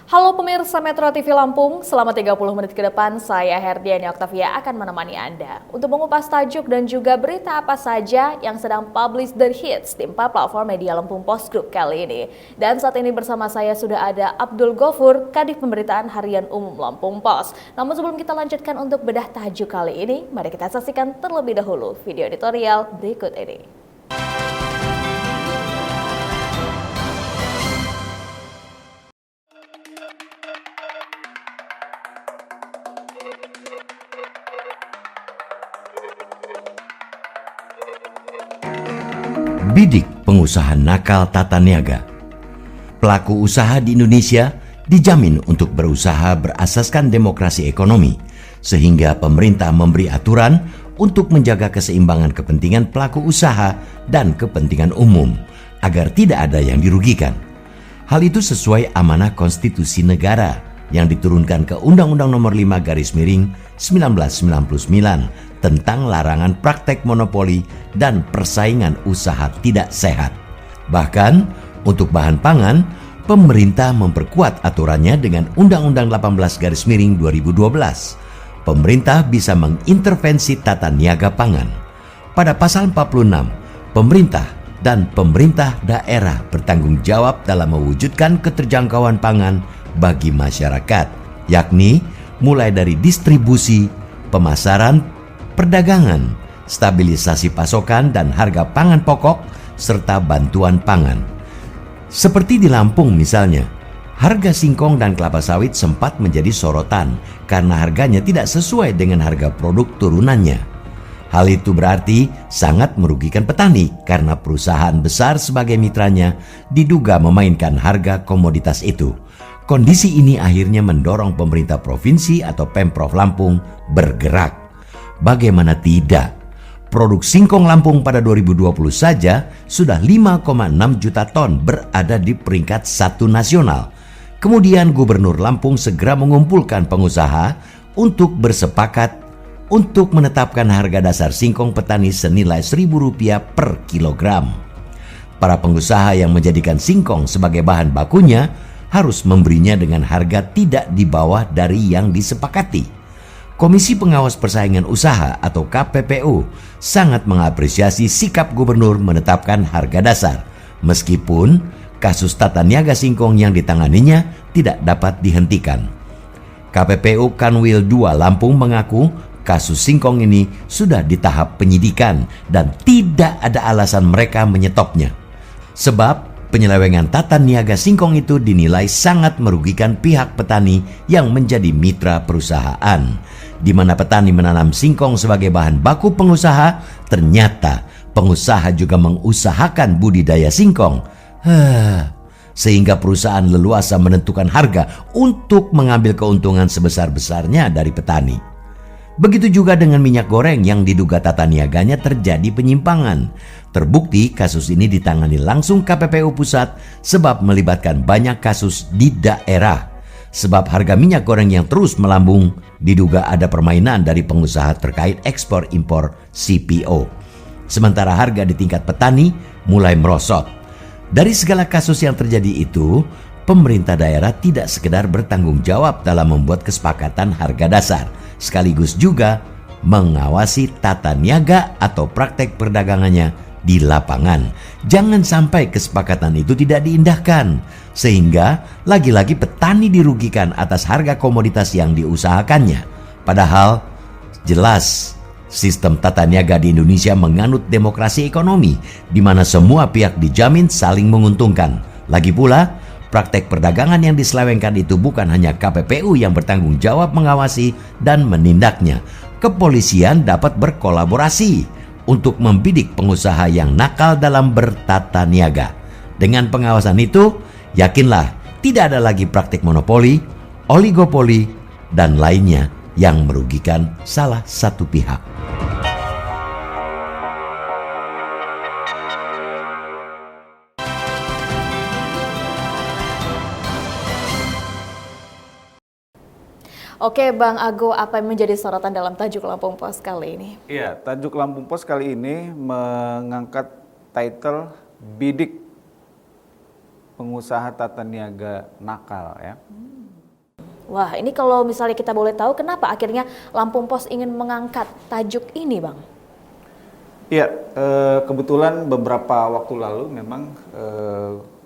Halo pemirsa Metro TV Lampung, selama 30 menit ke depan saya Herdiani Oktavia akan menemani Anda untuk mengupas tajuk dan juga berita apa saja yang sedang publish the hits di 4 platform media Lampung Post Group kali ini. Dan saat ini bersama saya sudah ada Abdul Gofur, Kadif Pemberitaan Harian Umum Lampung Post. Namun sebelum kita lanjutkan untuk bedah tajuk kali ini, mari kita saksikan terlebih dahulu video editorial berikut ini. Bidik pengusaha nakal tata niaga. Pelaku usaha di Indonesia dijamin untuk berusaha berasaskan demokrasi ekonomi, sehingga pemerintah memberi aturan untuk menjaga keseimbangan kepentingan pelaku usaha dan kepentingan umum, agar tidak ada yang dirugikan. Hal itu sesuai amanah konstitusi negara yang diturunkan ke Undang-Undang Nomor 5/1999 tentang larangan praktek monopoli dan persaingan usaha tidak sehat. Bahkan, untuk bahan pangan, pemerintah memperkuat aturannya dengan Undang-Undang 18/2012. Pemerintah bisa mengintervensi tata niaga pangan. Pada pasal 46, pemerintah dan pemerintah daerah bertanggung jawab dalam mewujudkan keterjangkauan pangan bagi masyarakat, yakni mulai dari distribusi, pemasaran, perdagangan, stabilisasi pasokan dan harga pangan pokok, serta bantuan pangan. Seperti di Lampung misalnya, harga singkong dan kelapa sawit sempat menjadi sorotan karena harganya tidak sesuai dengan harga produk turunannya. Hal itu berarti sangat merugikan petani karena perusahaan besar sebagai mitranya diduga memainkan harga komoditas itu. Kondisi ini akhirnya mendorong pemerintah provinsi atau Pemprov Lampung bergerak. Bagaimana tidak? Produk singkong Lampung pada 2020 saja sudah 5,6 juta ton, berada di peringkat 1 nasional. Kemudian Gubernur Lampung segera mengumpulkan pengusaha untuk bersepakat untuk menetapkan harga dasar singkong petani senilai Rp1.000 per kilogram. Para pengusaha yang menjadikan singkong sebagai bahan bakunya harus memberinya dengan harga tidak di bawah dari yang disepakati. Komisi Pengawas Persaingan Usaha atau KPPU sangat mengapresiasi sikap gubernur menetapkan harga dasar, meskipun kasus tata niaga singkong yang ditanganinya tidak dapat dihentikan. KPPU Kanwil 2 Lampung mengaku kasus singkong ini sudah di tahap penyidikan dan tidak ada alasan mereka menyetopnya. Sebab penyelewengan tata niaga singkong itu dinilai sangat merugikan pihak petani yang menjadi mitra perusahaan. Di mana petani menanam singkong sebagai bahan baku pengusaha, ternyata pengusaha juga mengusahakan budidaya singkong. Sehingga perusahaan leluasa menentukan harga untuk mengambil keuntungan sebesar-besarnya dari petani. Begitu juga dengan minyak goreng yang diduga tata niaganya terjadi penyimpangan. Terbukti kasus ini ditangani langsung KPPU Pusat sebab melibatkan banyak kasus di daerah. Sebab harga minyak goreng yang terus melambung diduga ada permainan dari pengusaha terkait ekspor impor CPO. Sementara harga di tingkat petani mulai merosot. Dari segala kasus yang terjadi itu, pemerintah daerah tidak sekedar bertanggung jawab dalam membuat kesepakatan harga dasar, sekaligus juga mengawasi tata niaga atau praktek perdagangannya di lapangan. Jangan sampai kesepakatan itu tidak diindahkan, sehingga lagi-lagi petani dirugikan atas harga komoditas yang diusahakannya. Padahal jelas sistem tata niaga di Indonesia menganut demokrasi ekonomi, di mana semua pihak dijamin saling menguntungkan. Lagi pula, praktek perdagangan yang diselewengkan itu bukan hanya KPPU yang bertanggung jawab mengawasi dan menindaknya. Kepolisian dapat berkolaborasi untuk membidik pengusaha yang nakal dalam bertata niaga. Dengan pengawasan itu, yakinlah tidak ada lagi praktik monopoli, oligopoli, dan lainnya yang merugikan salah satu pihak. Oke Bang Ago, apa yang menjadi sorotan dalam tajuk Lampung Post kali ini? Iya, tajuk Lampung Post kali ini mengangkat title Bidik pengusaha tata niaga nakal ya. Wah, ini kalau misalnya kita boleh tahu kenapa akhirnya Lampung Pos ingin mengangkat tajuk ini, Bang? Iya, kebetulan beberapa waktu lalu memang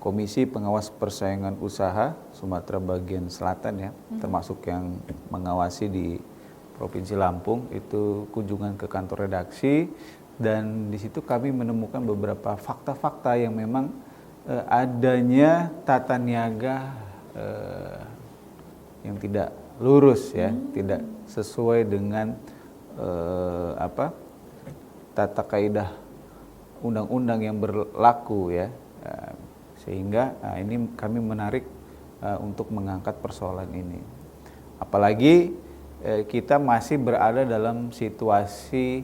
Komisi Pengawas Persaingan Usaha Sumatera Bagian Selatan ya, termasuk yang mengawasi di Provinsi Lampung, itu kunjungan ke kantor redaksi, dan di situ kami menemukan beberapa fakta-fakta yang memang adanya tata niaga yang tidak lurus ya, tidak sesuai dengan tata kaidah undang-undang yang berlaku ya, sehingga ini kami menarik untuk mengangkat persoalan ini. Apalagi kita masih berada dalam situasi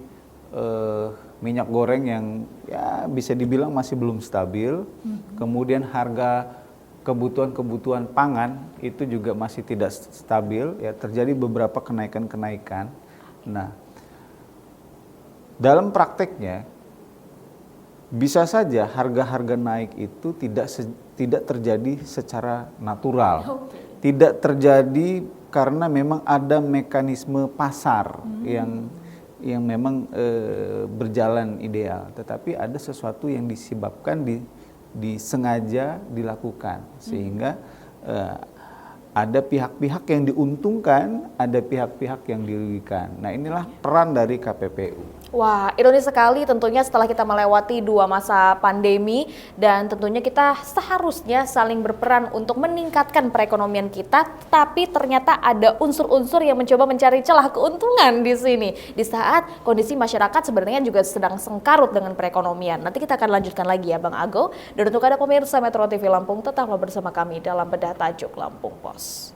minyak goreng yang ya bisa dibilang masih belum stabil, kemudian harga kebutuhan pangan itu juga masih tidak stabil ya, terjadi beberapa kenaikan-kenaikan. Nah, dalam prakteknya bisa saja harga-harga naik itu tidak terjadi secara natural. Tidak terjadi karena memang ada mekanisme pasar yang memang berjalan ideal, tetapi ada sesuatu yang disebabkan disengaja dilakukan sehingga ada pihak-pihak yang diuntungkan, ada pihak-pihak yang dirugikan. Nah, inilah peran dari KPPU. Wah, ironis sekali tentunya setelah kita melewati 2 masa pandemi dan tentunya kita seharusnya saling berperan untuk meningkatkan perekonomian kita, tapi ternyata ada unsur-unsur yang mencoba mencari celah keuntungan di sini. Di saat kondisi masyarakat sebenarnya juga sedang sengkarut dengan perekonomian. Nanti kita akan lanjutkan lagi ya Bang Ago. Dan untuk Anda pemirsa Metro TV Lampung, tetaplah bersama kami dalam Bedah Tajuk Lampung Pos.